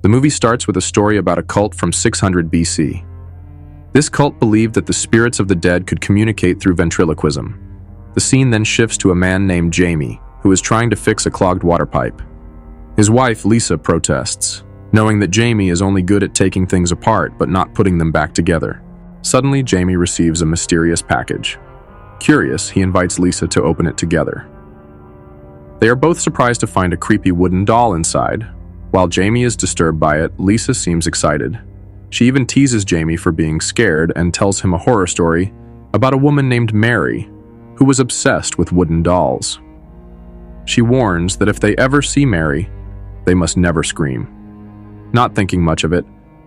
The movie starts with a story about a cult from 600 BC. This cult believed that the spirits of the dead could communicate through ventriloquism. The scene then shifts to a man named Jamie, who is trying to fix a clogged water pipe. His wife, Lisa, protests, knowing that Jamie is only good at taking things apart but not putting them back together. Suddenly, Jamie receives a mysterious package. Curious, he invites Lisa to open it together. They are both surprised to find a creepy wooden doll inside. While Jamie is disturbed by it, Lisa seems excited. She even teases Jamie for being scared and tells him a horror story about a woman named Mary, who was obsessed with wooden dolls. She warns that if they ever see Mary, they must never scream. Not thinking much of it,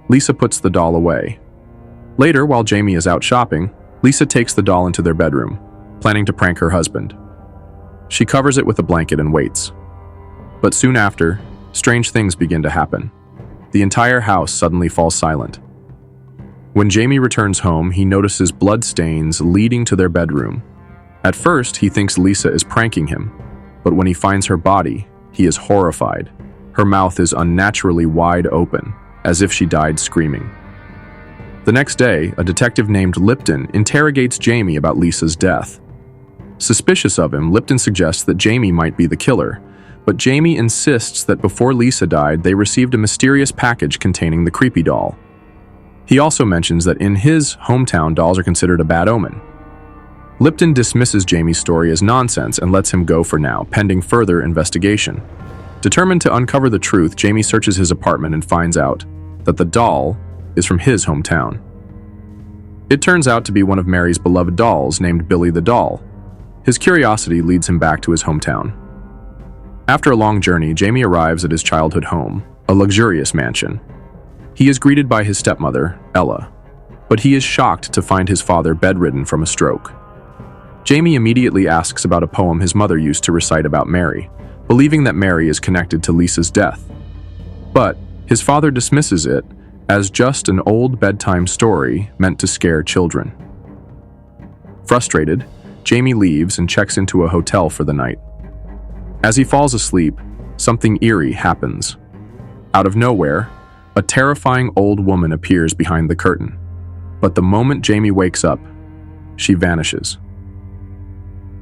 Lisa puts the doll away. Later, while Jamie is out shopping, Lisa takes the doll into their bedroom, planning to prank her husband. She covers it with a blanket and waits. But soon after, strange things begin to happen. The entire house suddenly falls silent. When Jamie returns home, he notices blood stains leading to their bedroom. At first, he thinks Lisa is pranking him, but when he finds her body, he is horrified. Her mouth is unnaturally wide open, as if she died screaming. The next day, a detective named Lipton interrogates Jamie about Lisa's death. Suspicious of him, Lipton suggests that Jamie might be the killer, but Jamie insists that before Lisa died, they received a mysterious package containing the creepy doll. He also mentions that in his hometown, dolls are considered a bad omen. Lipton dismisses Jamie's story as nonsense and lets him go for now, pending further investigation. Determined to uncover the truth, Jamie searches his apartment and finds out that the doll is from his hometown. It turns out to be one of Mary's beloved dolls named Billy the Doll. His curiosity leads him back to his hometown. After a long journey, Jamie arrives at his childhood home, a luxurious mansion. He is greeted by his stepmother, Ella, but he is shocked to find his father bedridden from a stroke. Jamie immediately asks about a poem his mother used to recite about Mary, believing that Mary is connected to Lisa's death. But his father dismisses it as just an old bedtime story meant to scare children. Frustrated, Jamie leaves and checks into a hotel for the night. As he falls asleep, something eerie happens. Out of nowhere, a terrifying old woman appears behind the curtain. But the moment Jamie wakes up, she vanishes.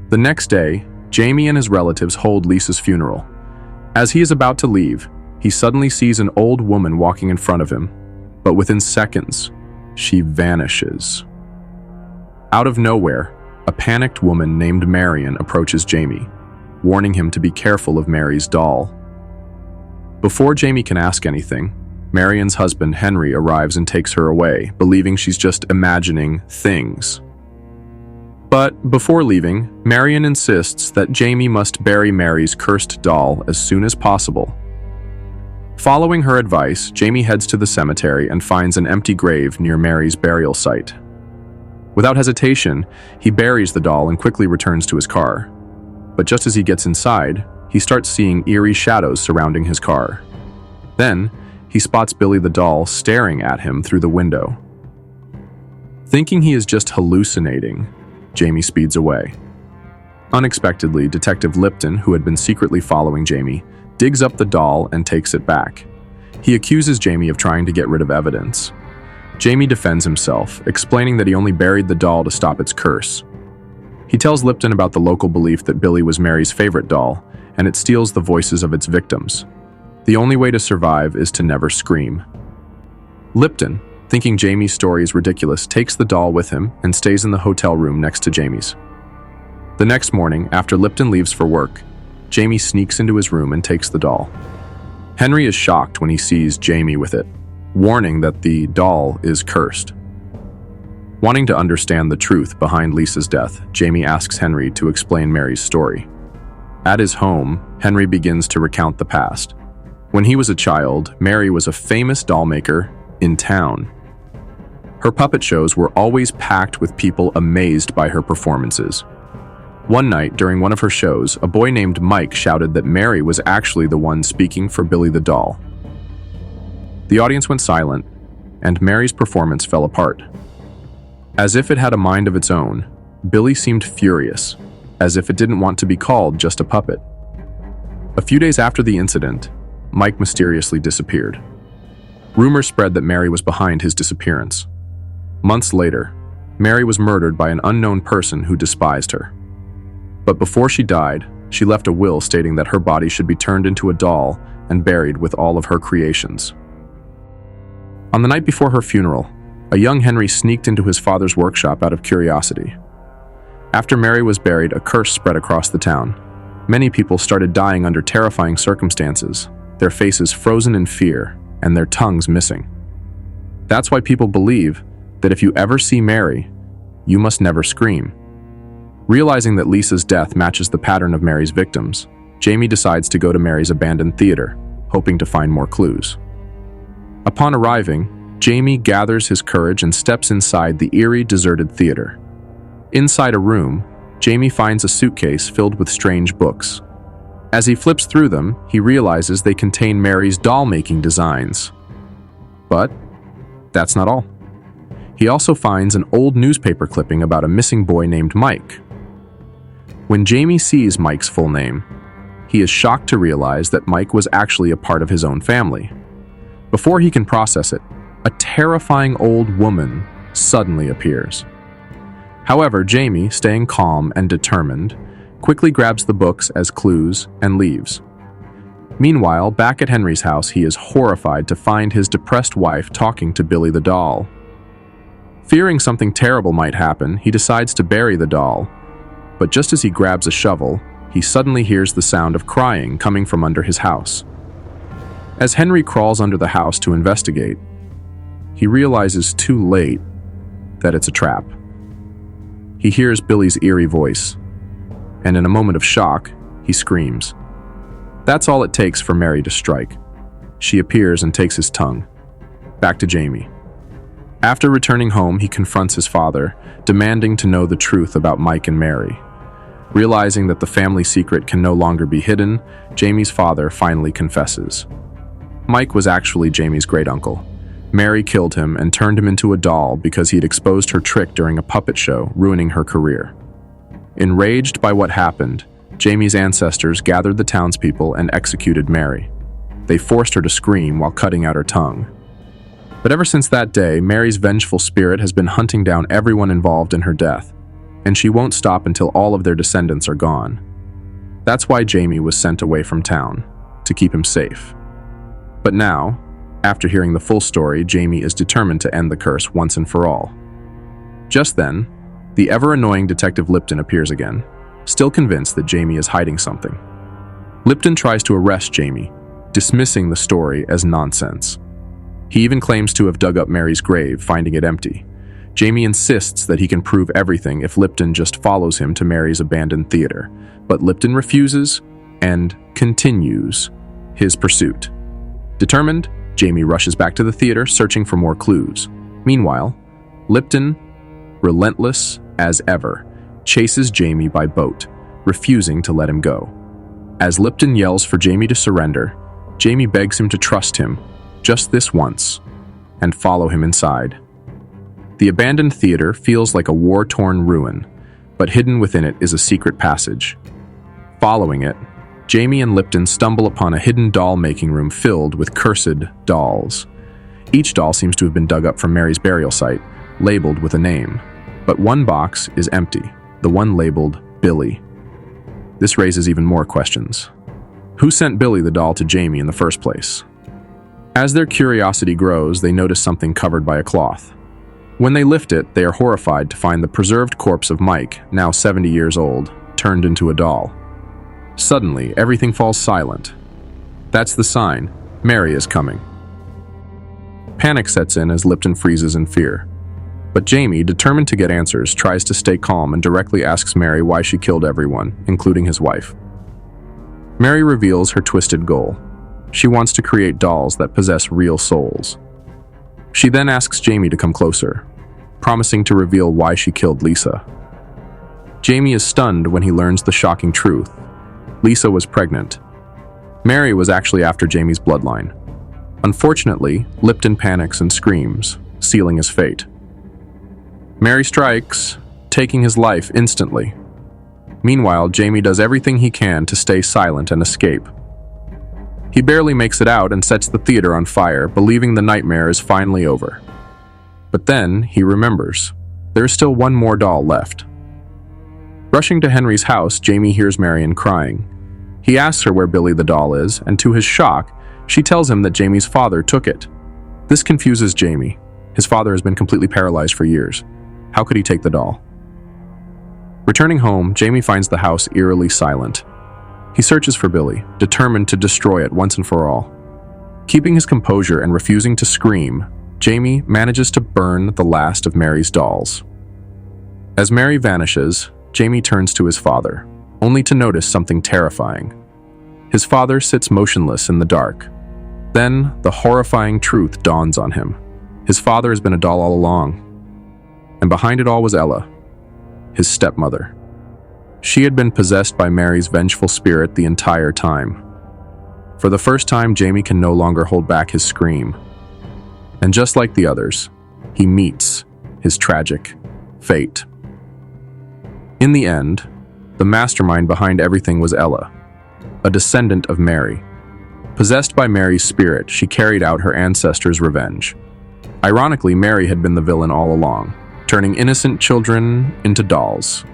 The next day, Jamie and his relatives hold Lisa's funeral. As he is about to leave, he suddenly sees an old woman walking in front of him, but within seconds, she vanishes. Out of nowhere, a panicked woman named Marion approaches Jamie, warning him to be careful of Mary's doll. Before Jamie can ask anything, Marion's husband Henry arrives and takes her away, believing she's just imagining things. But before leaving, Marion insists that Jamie must bury Mary's cursed doll as soon as possible. Following her advice, Jamie heads to the cemetery and finds an empty grave near Mary's burial site. Without hesitation, he buries the doll and quickly returns to his car. But just as he gets inside, he starts seeing eerie shadows surrounding his car. Then, he spots Billy the doll staring at him through the window. Thinking he is just hallucinating, Jamie speeds away. Unexpectedly, Detective Lipton, who had been secretly following Jamie, digs up the doll and takes it back. He accuses Jamie of trying to get rid of evidence. Jamie defends himself, explaining that he only buried the doll to stop its curse. He tells Lipton about the local belief that Billy was Mary's favorite doll, and it steals the voices of its victims. The only way to survive is to never scream. Lipton, thinking Jamie's story is ridiculous, takes the doll with him and stays in the hotel room next to Jamie's. The next morning, after Lipton leaves for work, Jamie sneaks into his room and takes the doll. Henry is shocked when he sees Jamie with it, warning that the doll is cursed. Wanting to understand the truth behind Lisa's death, Jamie asks Henry to explain Mary's story. At his home, Henry begins to recount the past. When he was a child, Mary was a famous doll maker in town. Her puppet shows were always packed with people amazed by her performances. One night, during one of her shows, a boy named Mike shouted that Mary was actually the one speaking for Billy the doll. The audience went silent, and Mary's performance fell apart. As if it had a mind of its own, Billy seemed furious, as if it didn't want to be called just a puppet. A few days after the incident, Mike mysteriously disappeared. Rumors spread that Mary was behind his disappearance. Months later, Mary was murdered by an unknown person who despised her. But before she died, she left a will stating that her body should be turned into a doll and buried with all of her creations. On the night before her funeral, a young Henry sneaked into his father's workshop out of curiosity. After Mary was buried, a curse spread across the town. Many people started dying under terrifying circumstances, their faces frozen in fear and their tongues missing. That's why people believe that if you ever see Mary, you must never scream. Realizing that Lisa's death matches the pattern of Mary's victims, Jamie decides to go to Mary's abandoned theater, hoping to find more clues. Upon arriving, Jamie gathers his courage and steps inside the eerie, deserted theater. Inside a room, Jamie finds a suitcase filled with strange books. As he flips through them, he realizes they contain Mary's doll-making designs. But that's not all. He also finds an old newspaper clipping about a missing boy named Mike. When Jamie sees Mike's full name, he is shocked to realize that Mike was actually a part of his own family. Before he can process it, a terrifying old woman suddenly appears. However, Jamie, staying calm and determined, quickly grabs the books as clues and leaves. Meanwhile, back at Henry's house, he is horrified to find his depressed wife talking to Billy the doll. Fearing something terrible might happen, he decides to bury the doll, but just as he grabs a shovel, he suddenly hears the sound of crying coming from under his house. As Henry crawls under the house to investigate, he realizes too late that it's a trap. He hears Billy's eerie voice, and in a moment of shock, he screams. That's all it takes for Mary to strike. She appears and takes his tongue. Back to Jamie. After returning home, he confronts his father, demanding to know the truth about Mike and Mary. Realizing that the family secret can no longer be hidden, Jamie's father finally confesses. Mike was actually Jamie's great-uncle. Mary killed him and turned him into a doll because he had exposed her trick during a puppet show, ruining her career. Enraged by what happened, Jamie's ancestors gathered the townspeople and executed Mary. They forced her to scream while cutting out her tongue. But ever since that day, Mary's vengeful spirit has been hunting down everyone involved in her death, and she won't stop until all of their descendants are gone. That's why Jamie was sent away from town, to keep him safe. But now, after hearing the full story, Jamie is determined to end the curse once and for all. Just then, the ever-annoying Detective Lipton appears again, still convinced that Jamie is hiding something. Lipton tries to arrest Jamie, dismissing the story as nonsense. He even claims to have dug up Mary's grave, finding it empty. Jamie insists that he can prove everything if Lipton just follows him to Mary's abandoned theater, but Lipton refuses and continues his pursuit. Determined, Jamie rushes back to the theater, searching for more clues. Meanwhile, Lipton, relentless as ever, chases Jamie by boat, refusing to let him go. As Lipton yells for Jamie to surrender, Jamie begs him to trust him, just this once, and follow him inside. The abandoned theater feels like a war-torn ruin, but hidden within it is a secret passage. Following it, Jamie and Lipton stumble upon a hidden doll-making room filled with cursed dolls. Each doll seems to have been dug up from Mary's burial site, labeled with a name. But one box is empty, the one labeled Billy. This raises even more questions. Who sent Billy the doll to Jamie in the first place? As their curiosity grows, they notice something covered by a cloth. When they lift it, they are horrified to find the preserved corpse of Mike, now 70 years old, turned into a doll. Suddenly, everything falls silent. That's the sign. Mary is coming. Panic sets in as Lipton freezes in fear. But Jamie, determined to get answers, tries to stay calm and directly asks Mary why she killed everyone, including his wife. Mary reveals her twisted goal. She wants to create dolls that possess real souls. She then asks Jamie to come closer, promising to reveal why she killed Lisa. Jamie is stunned when he learns the shocking truth. Lisa was pregnant. Mary was actually after Jamie's bloodline. Unfortunately, Lipton panics and screams, sealing his fate. Mary strikes, taking his life instantly. Meanwhile, Jamie does everything he can to stay silent and escape. He barely makes it out and sets the theater on fire, believing the nightmare is finally over. But then he remembers. There is still one more doll left. Rushing to Henry's house, Jamie hears Marion crying. He asks her where Billy the doll is, and to his shock, she tells him that Jamie's father took it. This confuses Jamie. His father has been completely paralyzed for years. How could he take the doll? Returning home, Jamie finds the house eerily silent. He searches for Billy, determined to destroy it once and for all. Keeping his composure and refusing to scream, Jamie manages to burn the last of Mary's dolls. As Mary vanishes, Jamie turns to his father, only to notice something terrifying. His father sits motionless in the dark. Then, the horrifying truth dawns on him. His father has been a doll all along. And behind it all was Ella, his stepmother. She had been possessed by Mary's vengeful spirit the entire time. For the first time, Jamie can no longer hold back his scream. And just like the others, he meets his tragic fate. In the end, the mastermind behind everything was Ella, a descendant of Mary. Possessed by Mary's spirit, she carried out her ancestors' revenge. Ironically, Mary had been the villain all along, turning innocent children into dolls.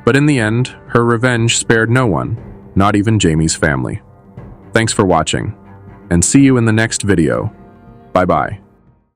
But in the end, her revenge spared no one, not even Jamie's family. Thanks for watching, and see you in the next video. Bye-bye.